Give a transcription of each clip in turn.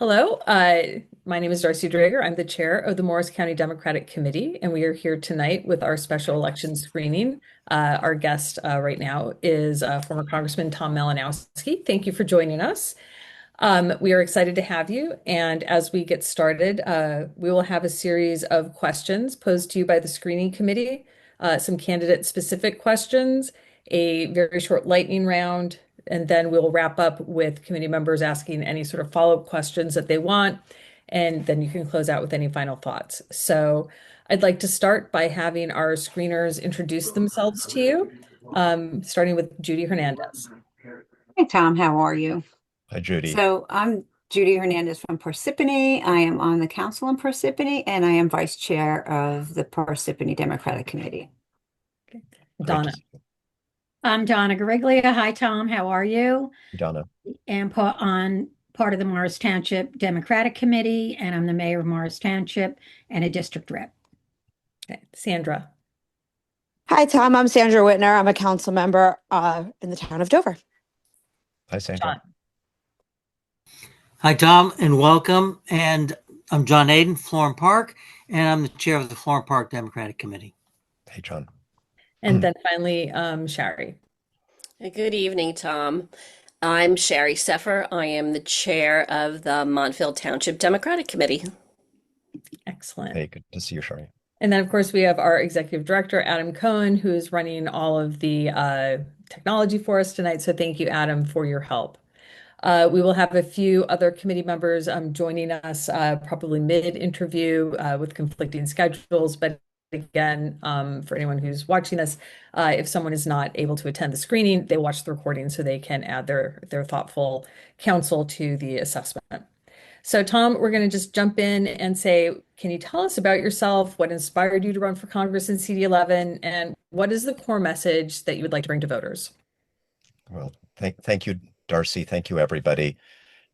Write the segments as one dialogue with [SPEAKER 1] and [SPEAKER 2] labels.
[SPEAKER 1] Hello, my name is Darcy Drager. I'm the chair of the Morris County Democratic Committee, and we are here tonight with our special election screening. Our guest right now is former Congressman Tom Malinowski. Thank you for joining us. We are excited to have you. And as we get started, we will have a series of questions posed to you by the screening committee, some candidate-specific questions, a very short lightning round, and then we'll wrap up with committee members asking any sort of follow-up questions that they want. And then you can close out with any final thoughts. So I'd like to start by having our screeners introduce themselves to you, starting with Judy Hernandez.
[SPEAKER 2] Hey Tom, how are you?
[SPEAKER 3] Hi, Judy.
[SPEAKER 2] So I'm Judy Hernandez from Parsippany. I am on the council in Parsippany, and I am vice chair of the Parsippany Democratic Committee.
[SPEAKER 3] Great to
[SPEAKER 1] Donna.
[SPEAKER 3] see you,
[SPEAKER 4] I'm Donna Gariglia. Hi, Tom. How are you?
[SPEAKER 3] Donna.
[SPEAKER 4] And on part of the Morris Township Democratic Committee, and I'm the mayor of Morris Township and a district rep.
[SPEAKER 1] Okay. Sandra.
[SPEAKER 5] Hi, Tom. I'm Sandra Whitner. I'm a council member in the town of Dover.
[SPEAKER 3] Hi, Sandra.
[SPEAKER 1] John.
[SPEAKER 6] Hi, Tom, and welcome. And I'm John Aden, Florham Park, and I'm the chair of the Florham Park Democratic Committee.
[SPEAKER 3] Hey, John.
[SPEAKER 1] And then finally, Shari.
[SPEAKER 7] Good evening, Tom. I'm Sherry Seffer. I am the chair of the Montville Township Democratic Committee.
[SPEAKER 1] Excellent.
[SPEAKER 3] Hey, good to see you, Shari.
[SPEAKER 1] And then, of course, we have our executive director, Adam Cohen, who is running all of the technology for us tonight. So thank you, Adam, for your help. We will have a few other committee members joining us probably mid-interview with conflicting schedules. But again, for anyone who's watching this, if someone is not able to attend the screening, they watch the recording so they can add their thoughtful counsel to the assessment. So, Tom, we're going to just jump in and say, can you tell us about yourself? What inspired you to run for Congress in CD11? And what is the core message that you would like to bring to voters?
[SPEAKER 3] Well, thank you, Darcy. Thank you, everybody.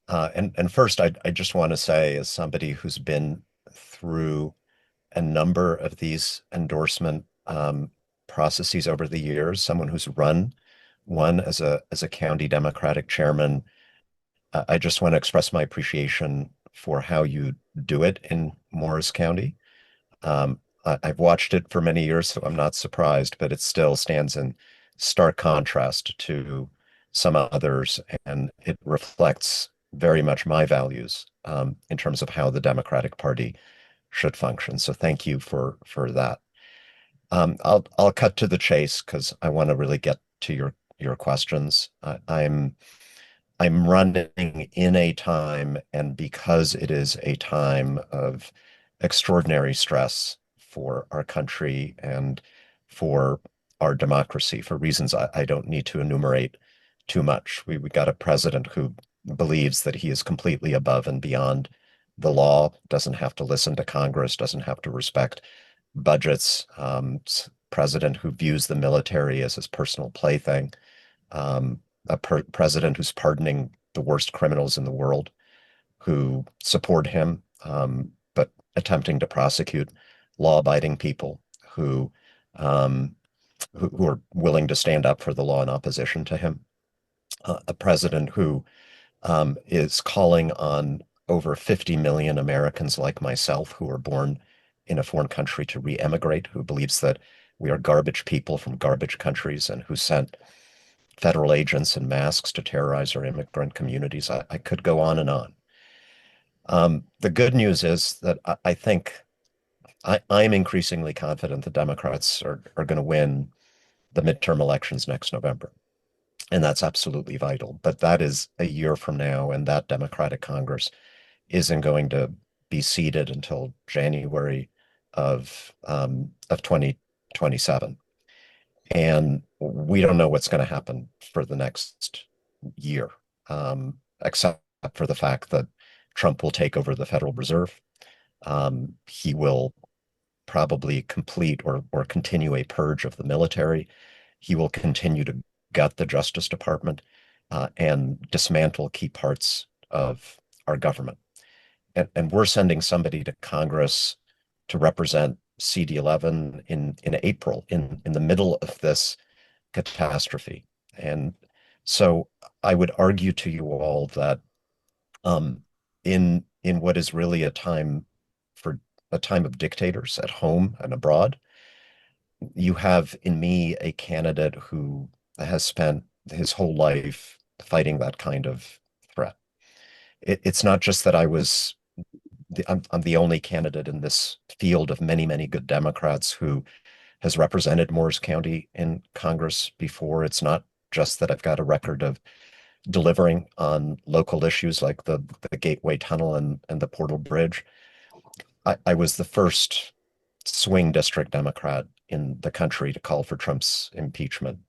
[SPEAKER 3] And first, I just want to say, as somebody who's been through a number of these endorsement processes over the years, someone who's run one as a county Democratic chairman, I just want to express my appreciation for how you do it in Morris County. I've watched it for many years, so I'm not surprised, but it still stands in stark contrast to some others, and it reflects very much my values in terms of how the Democratic Party should function. So thank you for that. I'll cut to the chase because I want to really get to your questions. I'm running in a time, and because it is a time of extraordinary stress for our country and for our democracy, for reasons I don't need to enumerate too much. We got a president who believes that he is completely above and beyond the law, doesn't have to listen to Congress, doesn't have to respect budgets. President who views the military as his personal plaything. A president who's pardoning the worst criminals in the world who support him, but attempting to prosecute law-abiding people who are willing to stand up for the law in opposition to him. A president who is calling on over 50 million Americans like myself who were born in a foreign country to re-emigrate, who believes that we are garbage people from garbage countries and who sent federal agents in masks to terrorize our immigrant communities. I could go on and on. The good news is that I think I'm increasingly confident the Democrats are going to win the midterm elections next November. And that's absolutely vital. But that is a year from now, and that Democratic Congress isn't going to be seated until January of 2027. And we don't know what's going to happen for the next year, except for the fact that Trump will take over the Federal Reserve. He will probably complete or continue a purge of the military. He will continue to gut the Justice Department and dismantle key parts of our government. And we're sending somebody to Congress to represent CD11 in April, in the middle of this catastrophe. And so I would argue to you all that in what is really a time of dictators at home and abroad. You have in me a candidate who has spent his whole life fighting that kind of threat. It's not just that I'm the only candidate in this field of many, many good Democrats who has represented Morris County in Congress before. It's not just that I've got a record of delivering on local issues like the Gateway Tunnel and the Portal Bridge. I was the first swing district Democrat in the country to call for Trump's impeachment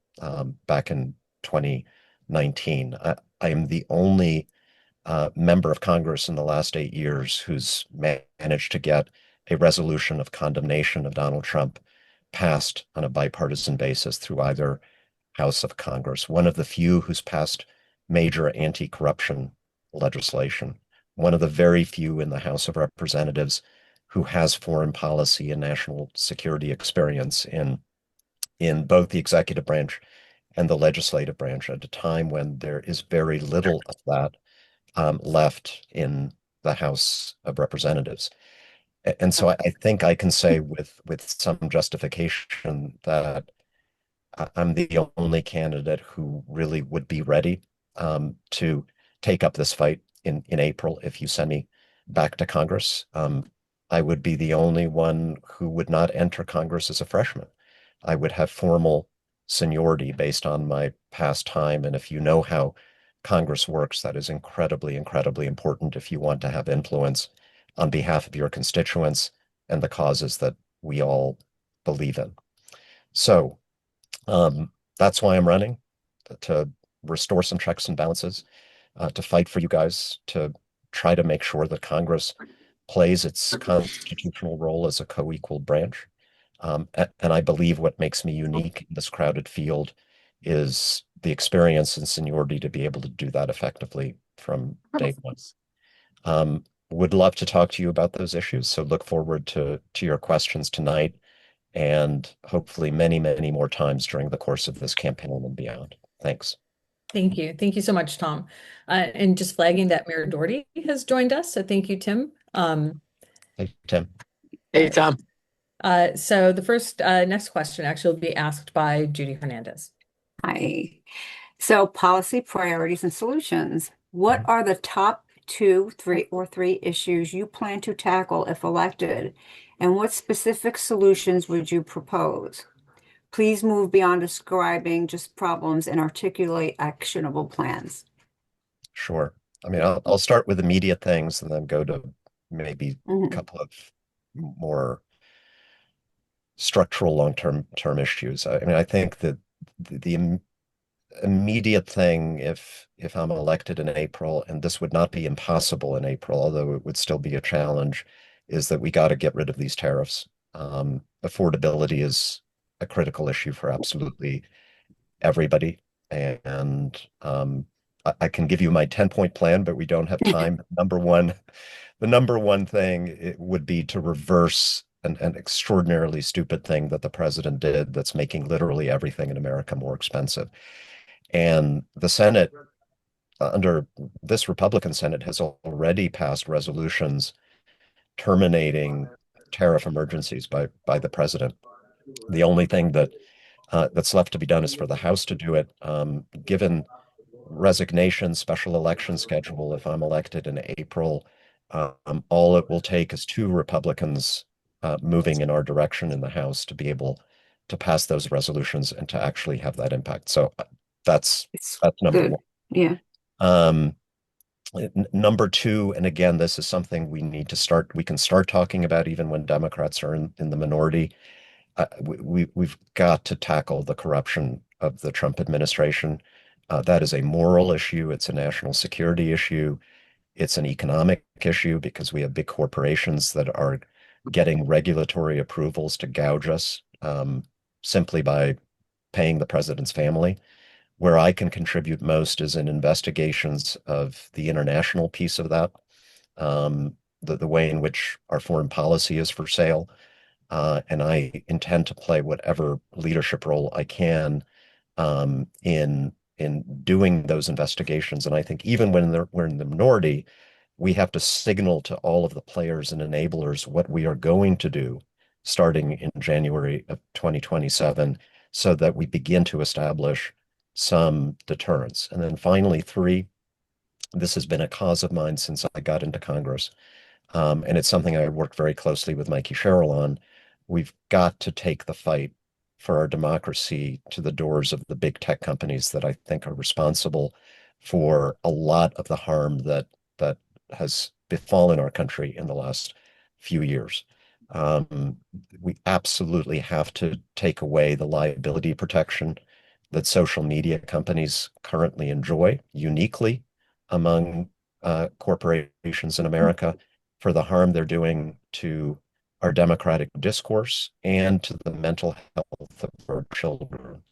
[SPEAKER 3] back in 2019. I am the only member of Congress in the last 8 years who's managed to get a resolution of condemnation of Donald Trump passed on a bipartisan basis through either House of Congress. One of the few who's passed major anti-corruption legislation. One of the very few in the House of Representatives who has foreign policy and national security experience in both the executive branch and the legislative branch at a time when there is very little of that left in the House of Representatives. And so I think I can say with some justification that I'm the only candidate who really would be ready to take up this fight in April if you send me back to Congress. I would be the only one who would not enter Congress as a freshman. I would have formal seniority based on my past time. And if you know how Congress works, that is incredibly, incredibly important if you want to have influence on behalf of your constituents and the causes that we all believe in. So that's why I'm running, to restore some checks and balances, to fight for you guys, to try to make sure that Congress plays its constitutional role as a co-equal branch. And I believe what makes me unique in this crowded field is the experience and seniority to be able to do that effectively from day one. Would love to talk to you about those issues. So look forward to your questions tonight and hopefully many, many more times during the course of this campaign and beyond. Thanks.
[SPEAKER 1] Thank you. Thank you so much, Tom. And just flagging that Mayor Doherty has joined us. So thank you, Tim.
[SPEAKER 3] Hey, Tim.
[SPEAKER 8] Hey, Tom.
[SPEAKER 1] So the first next question actually will be asked by Judy Hernandez.
[SPEAKER 2] Hi. So policy priorities and solutions. What are the top two, three issues you plan to tackle if elected? And what specific solutions would you propose? Please move beyond describing just problems and articulate actionable plans.
[SPEAKER 3] Sure. I mean, I'll start with immediate things and then go to maybe a couple of more structural long-term issues. I mean, I think that the immediate thing, if I'm elected in April, and this would not be impossible in April, although it would still be a challenge, is that we got to get rid of these tariffs. Affordability is a critical issue for absolutely everybody. And I can give you my 10-point plan, but we don't have time. The number one thing it would be to reverse an extraordinarily stupid thing that the president did that's making literally everything in America more expensive. And the Senate, under this Republican Senate, has already passed resolutions terminating tariff emergencies by the president. The only thing that's left to be done is for the House to do it. Given resignation, special election schedule, if I'm elected in April, all it will take is two Republicans moving in our direction in the House to be able to pass those resolutions and to actually have that impact. So that's number
[SPEAKER 2] Good.
[SPEAKER 3] one.
[SPEAKER 2] Yeah.
[SPEAKER 3] Number two, and again, this is something we can start talking about even when Democrats are in the minority. We've got to tackle the corruption of the Trump administration. That is a moral issue. It's a national security issue. It's an economic issue because we have big corporations that are getting regulatory approvals to gouge us simply by paying the president's family. Where I can contribute most is in investigations of the international piece of that, the way in which our foreign policy is for sale. And I intend to play whatever leadership role I can in doing those investigations. And I think even when we're in the minority, we have to signal to all of the players and enablers what we are going to do starting in January of 2027 so that we begin to establish some deterrence. And then finally, three, this has been a cause of mine since I got into Congress. And it's something I worked very closely with Mikey Sherrill on. We've got to take the fight for our democracy to the doors of the big tech companies that I think are responsible for a lot of the harm that has befallen our country in the last few years. We absolutely have to take away the liability protection that social media companies currently enjoy uniquely among corporations in America for the harm they're doing to our democratic discourse and to the mental health of our children.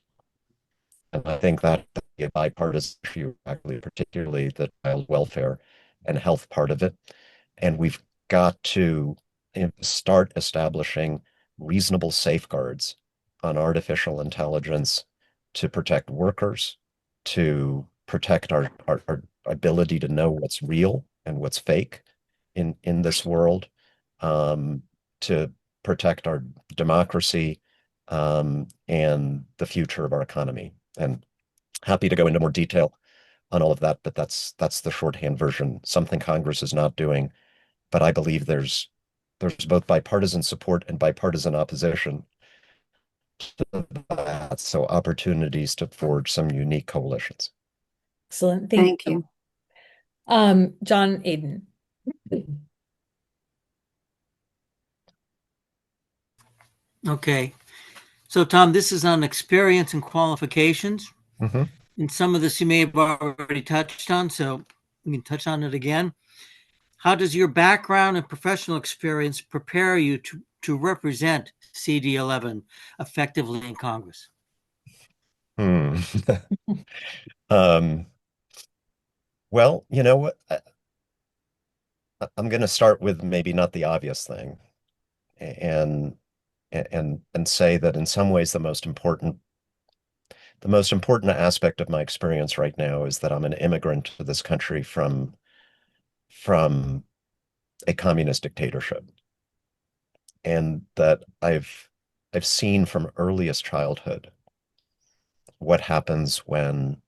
[SPEAKER 3] And I think that be a bipartisan issue, actually, particularly the child welfare and health part of it. And we've got to start establishing reasonable safeguards on artificial intelligence to protect workers, to protect our ability to know what's real and what's fake in this world, to protect our democracy, and the future of our economy. And happy to go into more detail on all of that, but that's the shorthand version. Something Congress is not doing, but I believe there's both bipartisan support and bipartisan opposition to that. So opportunities to forge some unique coalitions.
[SPEAKER 1] Excellent.
[SPEAKER 2] Thank
[SPEAKER 1] Thank
[SPEAKER 2] you.
[SPEAKER 1] you. John Aiden.
[SPEAKER 6] Okay. So, Tom, this is on experience and qualifications.
[SPEAKER 3] Mm-hmm.
[SPEAKER 6] And some of this you may have already touched on, so we can touch on it again. How does your background and professional experience prepare you to represent CD11 effectively in Congress?
[SPEAKER 3] Hmm. um, well, you know what? I'm going to start with maybe not the obvious thing, and and say that in some ways the most important aspect of my experience right now is that I'm an immigrant to this country from a communist dictatorship, and that I've seen from earliest childhood what happens when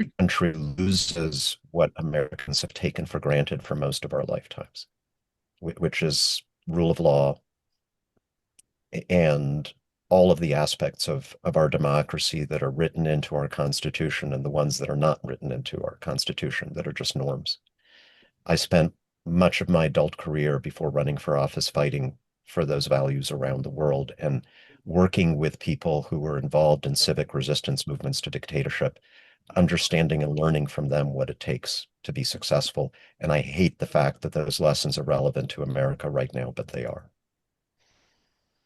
[SPEAKER 3] a country loses what Americans have taken for granted for most of our lifetimes, which is rule of law and all of the aspects of our democracy that are written into our Constitution and the ones that are not written into our Constitution that are just norms. I spent much of my adult career before running for office fighting for those values around the world and working with people who were involved in civic resistance movements to dictatorship, understanding and learning from them what it takes to be successful. And I hate the fact that those lessons are relevant to America right now, but they are.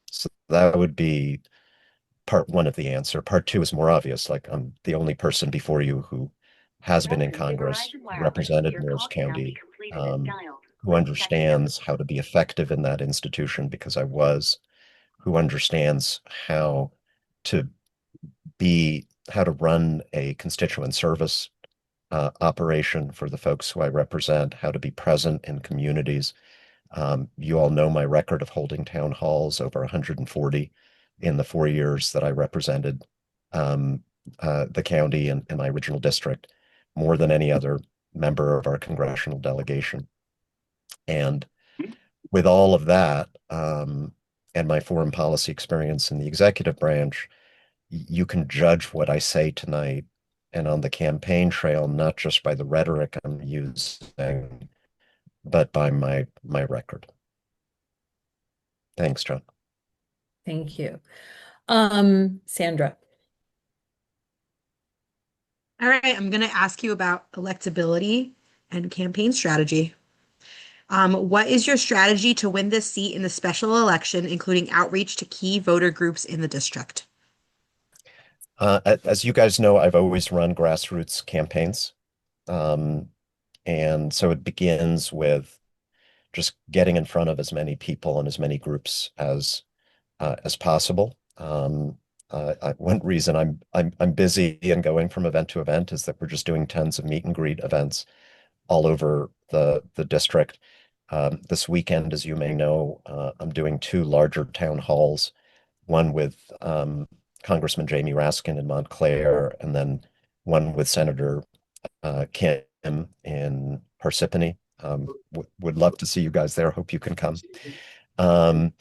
[SPEAKER 3] So that would be part one of the answer. Part two is more obvious. Like, I'm the only person before you who has been in Congress, represented Morris County, who understands how to be effective in that institution because I was, who understands to how to run a constituent service operation for the folks who I represent, how to be present in communities. You all know my record of holding town halls, over 140 in the 4 years that I represented the county and my original district, more than any other member of our congressional delegation. And with all of that, and my foreign policy experience in the executive branch, you can judge what I say tonight and on the campaign trail, not just by the rhetoric I'm using, but by my record. Thanks, John.
[SPEAKER 1] Thank you. Sandra.
[SPEAKER 8] All right, I'm going to ask you about electability and campaign strategy. What is your strategy to win this seat in the special election, including outreach to key voter groups in the district?
[SPEAKER 3] As you guys know, I've always run grassroots campaigns. And so it begins with just getting in front of as many people and as many groups as possible. One reason I'm busy and going from event to event is that we're just doing tons of meet and greet events all over the district. This weekend, as you may know, I'm doing two larger town halls, one with Congressman Jamie Raskin in Montclair, and then one with Senator Kim in Parsippany. Would love to see you guys there. Hope you can come. Um,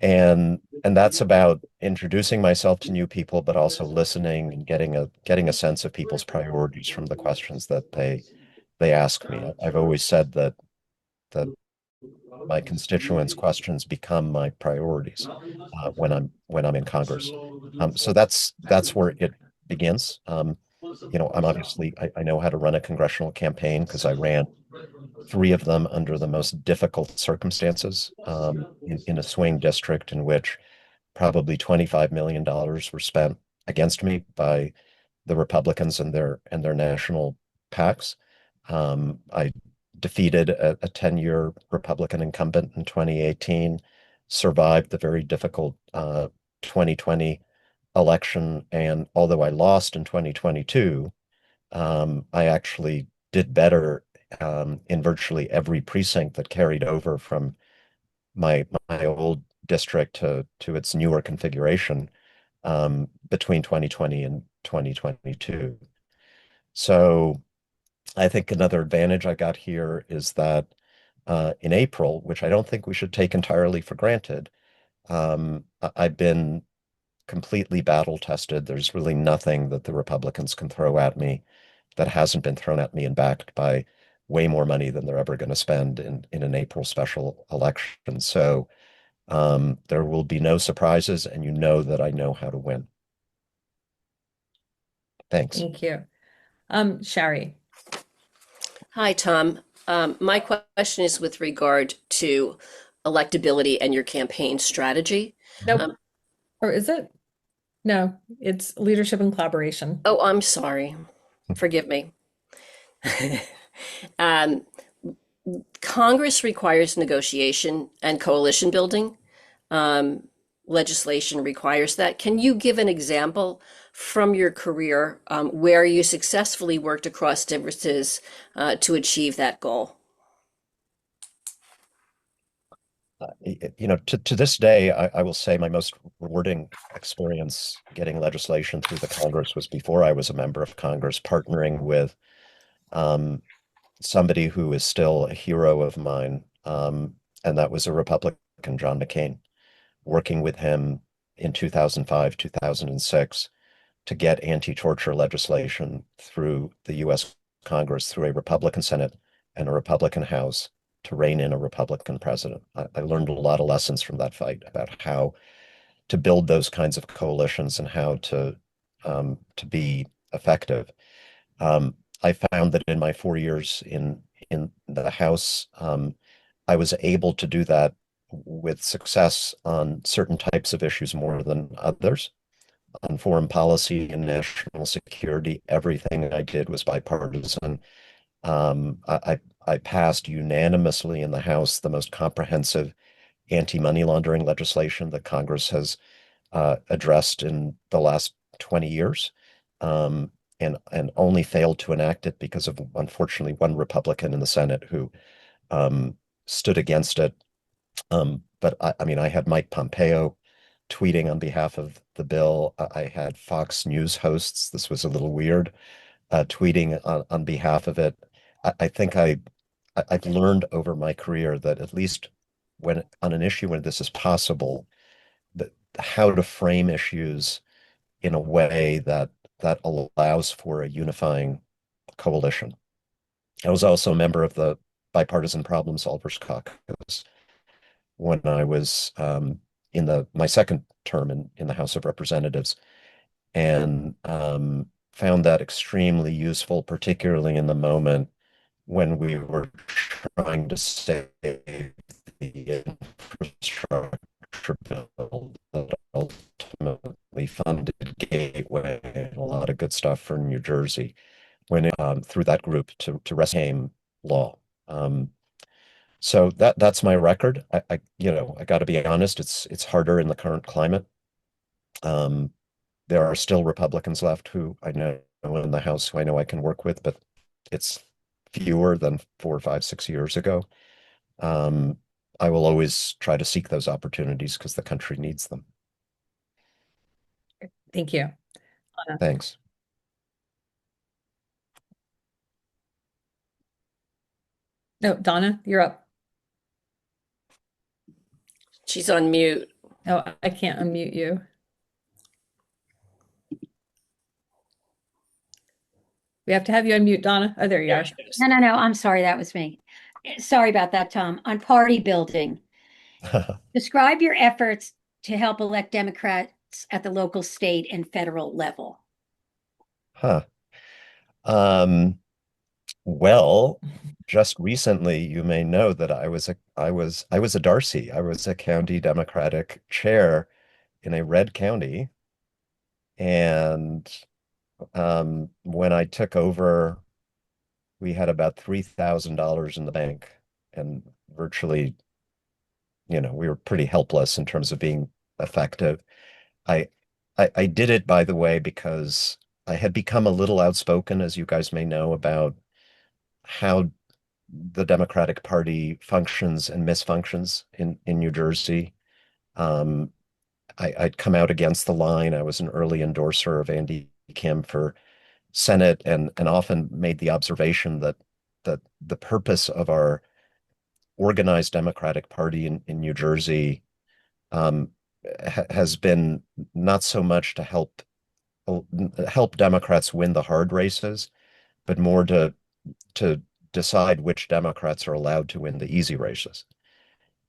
[SPEAKER 3] and that's about introducing myself to new people, but also listening and getting a sense of people's priorities from the questions that they ask me. I've always said that my constituents' questions become my priorities when I'm in Congress. So that's where it begins. I'm obviously I know how to run a congressional campaign because I ran three of them under the most difficult circumstances in a swing district in which probably $25 million were spent against me by the Republicans and their national PACs. I defeated a 10-year Republican incumbent in 2018, survived the very difficult 2020 election, and although I lost in 2022, I actually did better in virtually every precinct that carried over from my old district to its newer configuration between 2020 and 2022. So I think another advantage I got here is that in April, which I don't think we should take entirely for granted, I've been completely battle tested. There's really nothing that the Republicans can throw at me that hasn't been thrown at me and backed by way more money than they're ever going to spend in an April special election. So there will be no surprises, and you know that I know how to win. Thanks.
[SPEAKER 1] Thank you. Shari.
[SPEAKER 7] Hi, Tom. My question is with regard to electability and your campaign strategy.
[SPEAKER 1] Nope.
[SPEAKER 7] Um,
[SPEAKER 1] Or is it? No, it's leadership and collaboration.
[SPEAKER 7] oh, I'm sorry. Forgive me. Um, Congress requires negotiation and coalition building. Um, Legislation requires that. Can you give an example from your career where you successfully worked across differences to achieve that goal?
[SPEAKER 3] To this day, I will say my most rewarding experience getting legislation through the Congress was before I was a member of Congress, partnering with um, somebody who is still a hero of mine, and that was a Republican, John McCain, working with him in 2005, 2006 to get anti-torture legislation through the U.S. Congress, through a Republican Senate and a Republican House to rein in a Republican president. I learned a lot of lessons from that fight about how to build those kinds of coalitions and how to be effective. I found that in my 4 years in the House, I was able to do that with success on certain types of issues more than others. On foreign policy and national security, everything I did was bipartisan. I passed unanimously in the House the most comprehensive anti-money laundering legislation that Congress has addressed in the last 20 years, and only failed to enact it because of, unfortunately, one Republican in the Senate who stood against it. But I mean, I had Mike Pompeo tweeting on behalf of the bill. I had Fox News hosts. This was a little weird, tweeting on behalf of it. I think I've learned over my career that at least when on an issue when this is possible, that how to frame issues in a way that allows for a unifying coalition. I was also a member of the Bipartisan Problem Solvers Caucus when I was in my second term in the House of Representatives, and found that extremely useful, particularly in the moment when we were trying to save the infrastructure bill that ultimately funded Gateway and a lot of good stuff for New Jersey when through that group to rescue law. So that's my record. I got to be honest, it's harder in the current climate. There are still Republicans left who I know in the House who I know I can work with, but it's fewer than 4, 5, 6 years ago. Um, I will always try to seek those opportunities because the country needs them.
[SPEAKER 1] Thank you.
[SPEAKER 3] Thanks.
[SPEAKER 1] No, Donna, you're up.
[SPEAKER 7] She's on mute.
[SPEAKER 1] No, I can't unmute you. We have to have you unmute, Donna. Oh, there you
[SPEAKER 7] There
[SPEAKER 1] are.
[SPEAKER 7] she is.
[SPEAKER 4] No, I'm sorry, that was me. Sorry about that, Tom. On party building, describe your efforts to help elect Democrats at the local, state, and federal level.
[SPEAKER 3] Huh. Um, well, just recently, you may know that I was a Darcy. I was a county Democratic chair in a red county, and when I took over, we had about $3,000 in the bank, and virtually, we were pretty helpless in terms of being effective. I, I did it, by the way, because I had become a little outspoken, as you guys may know, about how the Democratic Party functions and misfunctions in New Jersey. Um, I'd come out against the line. I was an early endorser of Andy Kim for Senate, and often made the observation that the purpose of our organized Democratic Party in New Jersey um, has been not so much to help Democrats win the hard races, but more to decide which Democrats are allowed to win the easy races.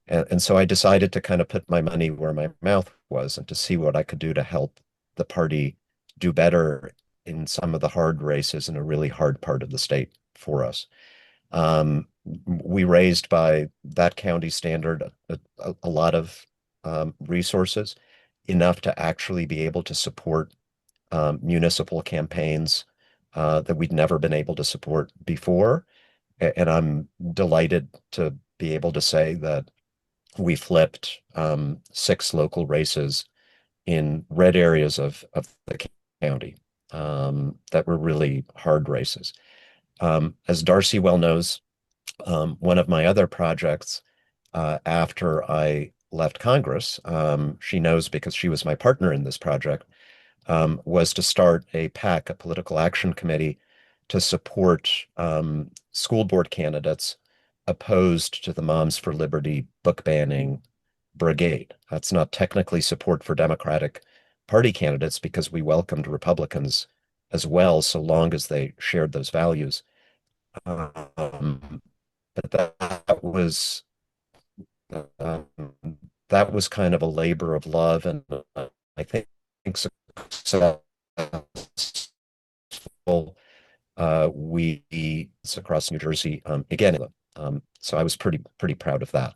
[SPEAKER 3] And so I decided to kind of put my money where my mouth was and to see what I could do to help the party do better in some of the hard races in a really hard part of the state for us. We raised by that county standard a lot of resources, enough to actually be able to support municipal campaigns that we'd never been able to support before. And I'm delighted to be able to say that we flipped 6 local races in red areas of the county that were really hard races. As Darcy well knows, one of my other projects after I left Congress, she knows because she was my partner in this project, was to start a PAC, a political action committee, to support school board candidates opposed to the Moms for Liberty book banning brigade. That's not technically support for Democratic Party candidates because we welcomed Republicans as well, so long as they shared those values. But um, that was kind of a labor of love, and I think successful. We across New Jersey again. So I was pretty proud of that.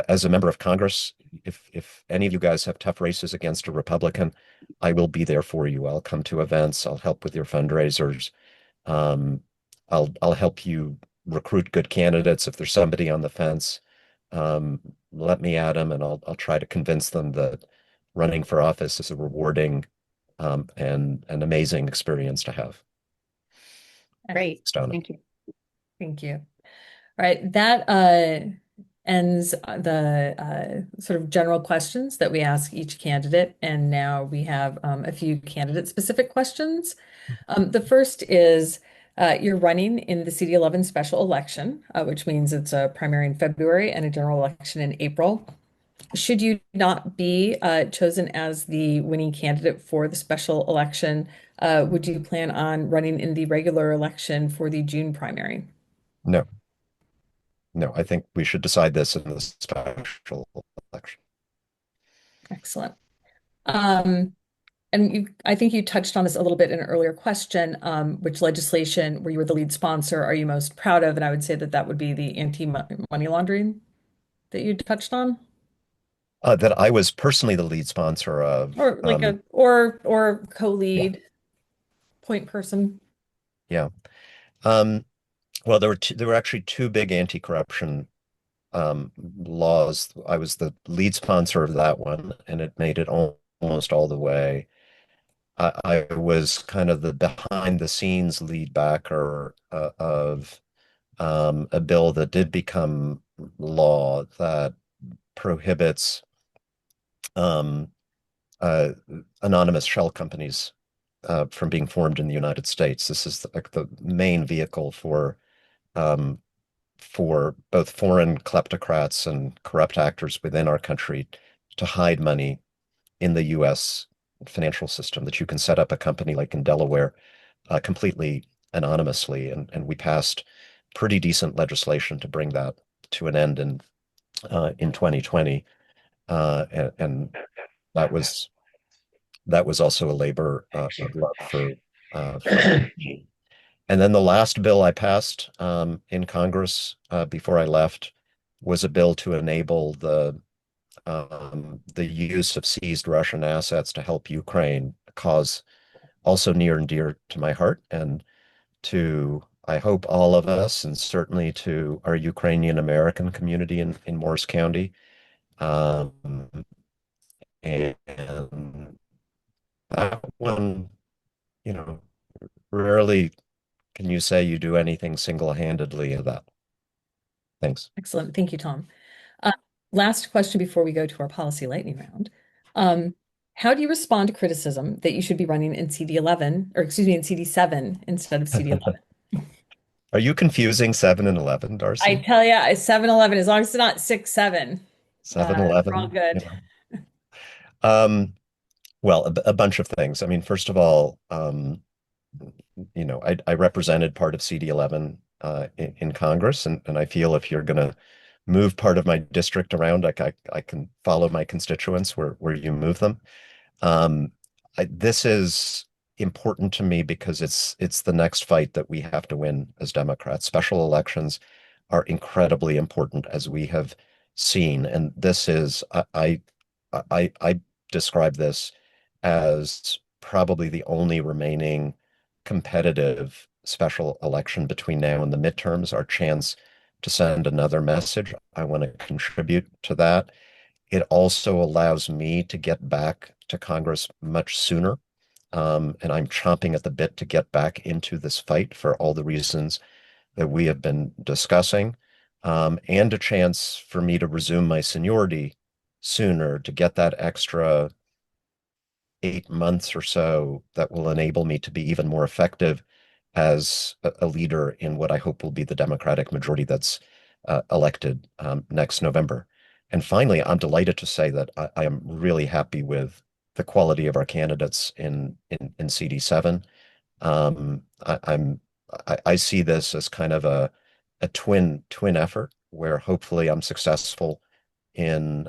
[SPEAKER 3] As a member of Congress, if any of you guys have tough races against a Republican, I will be there for you. I'll come to events. I'll help with your fundraisers. Um, I'll help you recruit good candidates. If there's somebody on the fence, let me at them, and I'll try to convince them that running for office is a rewarding and an amazing experience to have.
[SPEAKER 4] Great.
[SPEAKER 3] Donna.
[SPEAKER 4] Thank you.
[SPEAKER 1] Thank you. All right, that ends the sort of general questions that we ask each candidate, and now we have a few candidate-specific questions. The first is you're running in the CD11 special election, which means it's a primary in February and a general election in April. Should you not be chosen as the winning candidate for the special election, would you plan on running in the regular election for the June primary?
[SPEAKER 3] No, no, I think we should decide this in the special election.
[SPEAKER 1] Excellent. And I think you touched on this a little bit in an earlier question, which legislation where you were the lead sponsor are you most proud of? And I would say that that would be the anti-money laundering that you touched on.
[SPEAKER 3] That I was personally the lead sponsor of.
[SPEAKER 1] Or like or
[SPEAKER 3] Yeah,
[SPEAKER 1] co-lead point person.
[SPEAKER 3] yeah. Well, there were actually 2 big anti-corruption laws. I was the lead sponsor of that one, and it made it almost all the way. I was kind of the behind the scenes lead backer of a bill that did become law that prohibits um, uh, anonymous shell companies from being formed in the United States. This is like the main vehicle um, for both foreign kleptocrats and corrupt actors within our country to hide money in the U.S. financial system, that you can set up a company like in Delaware completely anonymously. And we passed pretty decent legislation to bring that to an end in 2020. And that was also a labor of love for me. And then the last bill I passed in Congress before I left was a bill to enable the use of seized Russian assets to help Ukraine, a cause also near and dear to my heart, and to, I hope, all of us, and certainly to our Ukrainian American community in Morris County. Um, and that one, you know, rarely can you say you do anything single-handedly of that. Thanks.
[SPEAKER 1] Excellent. Thank you, Tom. Uh, Last question before we go to our policy lightning round. How do you respond to criticism that you should be running in CD11, or excuse me, in CD7 instead of CD11?
[SPEAKER 3] Are you confusing 7 and 11,
[SPEAKER 1] I
[SPEAKER 3] Darcy?
[SPEAKER 1] tell you, 7-11, as long as it's not 6-7,
[SPEAKER 3] 7,
[SPEAKER 1] we're all
[SPEAKER 3] 11,
[SPEAKER 1] good.
[SPEAKER 3] Um, well, a bunch of things. I mean, first of all, I represented part of CD11 in Congress, and I feel if you're going to move part of my district around, like I can follow my constituents where you move them. Um, this is important to me because it's the next fight that we have to win as Democrats. Special elections are incredibly important, as we have seen, and this is I describe this as probably the only remaining competitive special election between now and the midterms, our chance to send another message. I want to contribute to that. It also allows me to get back to Congress much sooner. And I'm chomping at the bit to get back into this fight for all the reasons that we have been discussing, and a chance for me to resume my seniority sooner, to get that extra 8 months or so that will enable me to be even more effective as a leader in what I hope will be the Democratic majority that's elected next November. And finally, I'm delighted to say that I am really happy with the quality of our candidates in CD7. I see this as kind of a twin effort where hopefully I'm successful in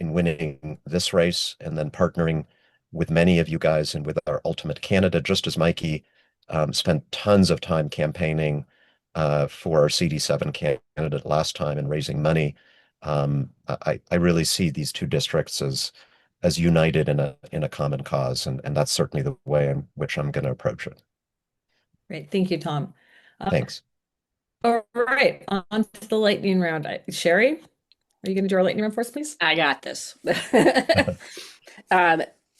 [SPEAKER 3] winning this race, and then partnering with many of you guys and with our ultimate candidate, just as Mikey spent tons of time campaigning for our CD7 candidate last time and raising money. I really see these two districts as united in a common cause, and that's certainly the way in which I'm going to approach it.
[SPEAKER 1] Great. Thank you, Tom.
[SPEAKER 3] Thanks.
[SPEAKER 1] All right, on to the lightning round. Sherry, are you going to do our lightning round for us, please?
[SPEAKER 7] I got this.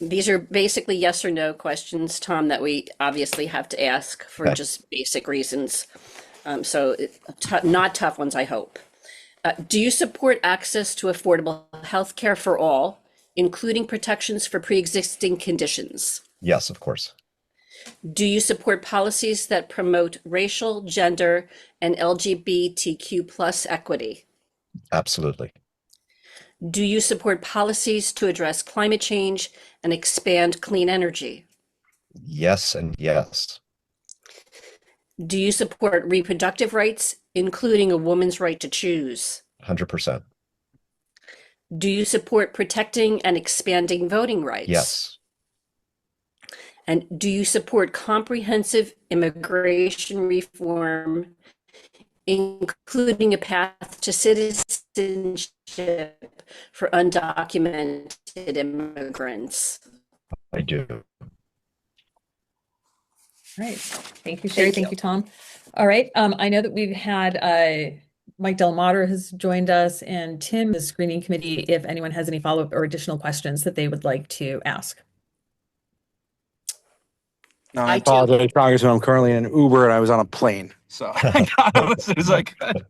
[SPEAKER 7] These are basically yes or no questions, Tom, that we obviously have to ask for
[SPEAKER 3] Okay.
[SPEAKER 7] just basic reasons. Not tough ones, I hope. Do you support access to affordable health care for all, including protections for pre-existing conditions?
[SPEAKER 3] Yes, of course.
[SPEAKER 7] Do you support policies that promote racial, gender, and LGBTQ plus equity?
[SPEAKER 3] Absolutely.
[SPEAKER 7] Do you support policies to address climate change and expand clean energy?
[SPEAKER 3] Yes and yes.
[SPEAKER 7] Do you support reproductive rights, including a woman's right to choose?
[SPEAKER 3] 100%.
[SPEAKER 7] Do you support protecting and expanding voting rights?
[SPEAKER 3] Yes.
[SPEAKER 7] And do you support comprehensive immigration reform, including a path to citizenship for undocumented immigrants?
[SPEAKER 3] I do.
[SPEAKER 1] All right. Thank you, Sherry.
[SPEAKER 7] Thank
[SPEAKER 1] Thank
[SPEAKER 7] you.
[SPEAKER 1] you, Tom. All right. I know that we've had Mike Delamater has joined us, and Tim, the screening committee, if anyone has any follow-up or additional questions that they would like to ask.
[SPEAKER 9] No, I
[SPEAKER 7] I do.
[SPEAKER 9] apologize, Congressman. I'm currently in an Uber and I was on a plane, so I got him as soon as I could.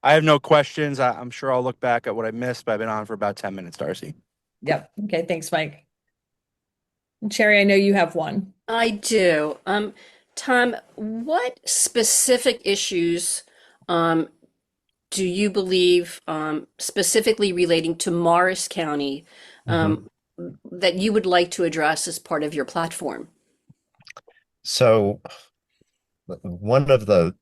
[SPEAKER 9] I have no questions. I'm sure I'll look back at what I missed, but I've been on for about 10 minutes, Darcy.
[SPEAKER 1] Yep. Okay, thanks, Mike. And Sherry, I know you have one.
[SPEAKER 7] I do. Tom, what specific issues um, do you believe, specifically relating to Morris County,
[SPEAKER 3] Mhm.
[SPEAKER 7] um, that you would like to address as part of your platform?
[SPEAKER 3] So one of the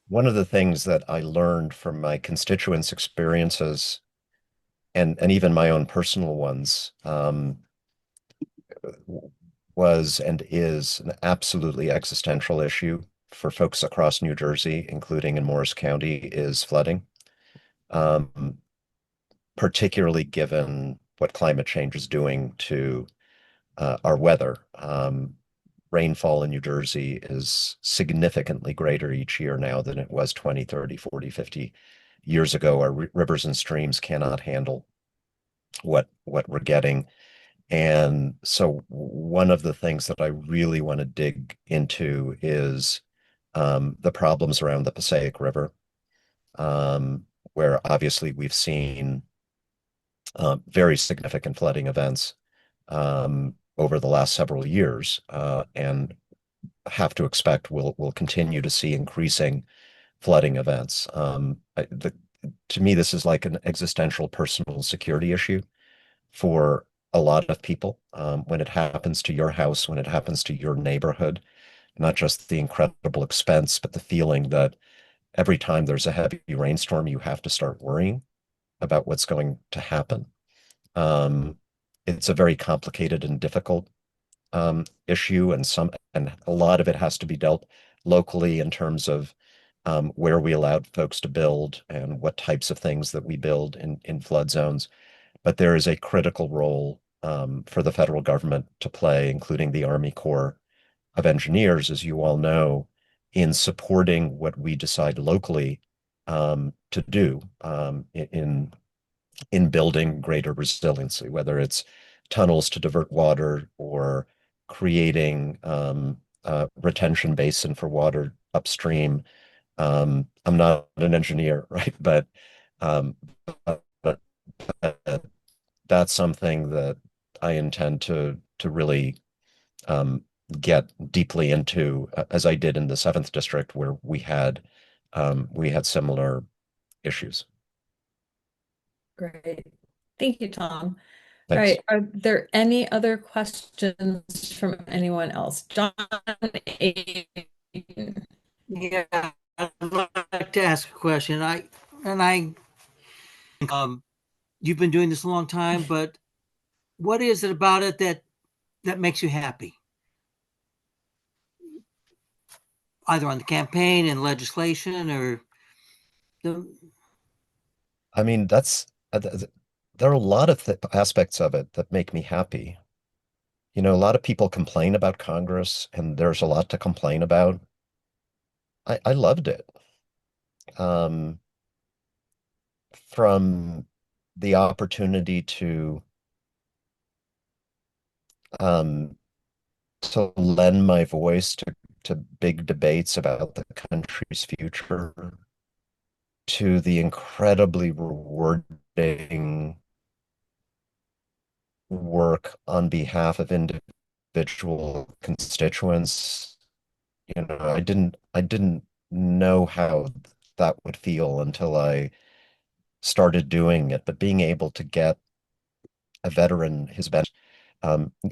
[SPEAKER 3] one of the things that I learned from my constituents' experiences and even my own personal ones was and is an absolutely existential issue for folks across New Jersey, including in Morris County, is flooding, um, particularly given what climate change is doing to our weather. Rainfall in New Jersey is significantly greater each year now than it was 20, 30, 40, 50 years ago. Our rivers and streams cannot handle what we're getting. And so one of the things that I really want to dig into is the problems around the Passaic River, um, where obviously we've seen very significant flooding events over the last several years, and have to expect we'll continue to see increasing flooding events. To me, this is like an existential personal security issue for a lot of people. When it happens to your house, when it happens to your neighborhood, not just the incredible expense, but the feeling that every time there's a heavy rainstorm, you have to start worrying about what's going to happen. Um, it's a very complicated and difficult issue, and a lot of it has to be dealt locally in terms of where we allowed folks to build and what types of things that we build in flood zones. But there is a critical role for the federal government to play, including the Army Corps of Engineers, as you all know, in supporting what we decide locally to do in building greater resiliency, whether it's tunnels to divert water or creating retention basin for water upstream. I'm not an engineer, right? Um, but that's something that I intend to really um, get deeply into, as I did in the seventh district, where we had similar issues.
[SPEAKER 1] Great. Thank you, Tom. All
[SPEAKER 3] Thanks.
[SPEAKER 1] right. Are there any other questions from anyone else? John Aiden.
[SPEAKER 6] Yeah, I'd like to ask a question. I you've been doing this a long time, but what is it about it that makes you happy? Either on the campaign and legislation or the
[SPEAKER 3] I mean, there are a lot of th aspects of it that make me happy. You know, a lot of people complain about Congress, and there's a lot to complain about. I loved it. Um, from the opportunity um, to lend my voice to big debates about the country's future, to the incredibly rewarding work on behalf of individual constituents. You know, I didn't know how that would feel until I started doing it, but being able to get a veteran his bench,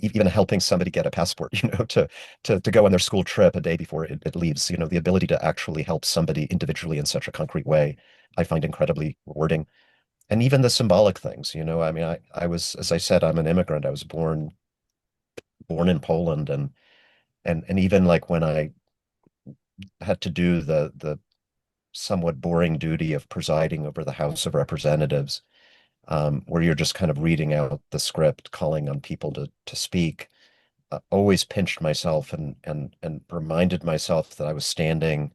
[SPEAKER 3] even helping somebody get a passport, you know, to go on their school trip a day before it leaves, you know, the ability to actually help somebody individually in such a concrete way, I find incredibly rewarding. And even the symbolic things, you know, I mean, I was, as I said, I'm an immigrant. I was born in Poland, and even like when I had to do the somewhat boring duty of presiding over the House of Representatives, where you're just kind of reading out the script, calling on people to speak, always pinched myself and reminded myself that I was standing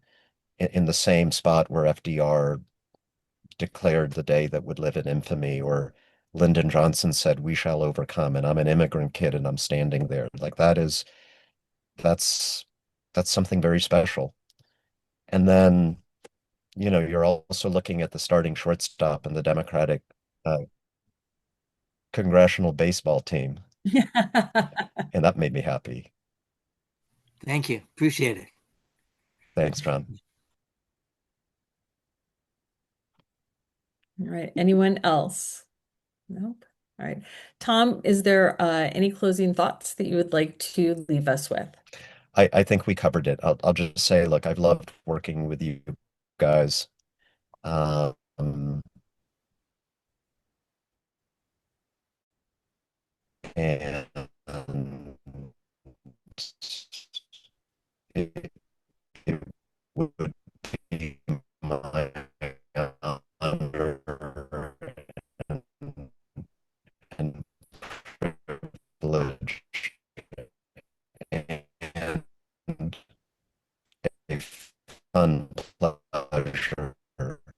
[SPEAKER 3] in the same spot where FDR declared the day that would live in infamy, or Lyndon Johnson said, "We shall overcome," and I'm an immigrant kid and I'm standing there. Like that's that's something very special. And then, you're also looking at the starting shortstop in the Democratic uh, congressional baseball team, and that made me happy.
[SPEAKER 6] Thank you. Appreciate it.
[SPEAKER 3] Thanks, John.
[SPEAKER 1] All right. Anyone else? Nope. All right. Tom, is there any closing thoughts that you would like to leave us with?
[SPEAKER 3] I think we covered it. I'll just say, look, I've loved working with you guys. Um, and it, it would be my honor and privilege and a fun pleasure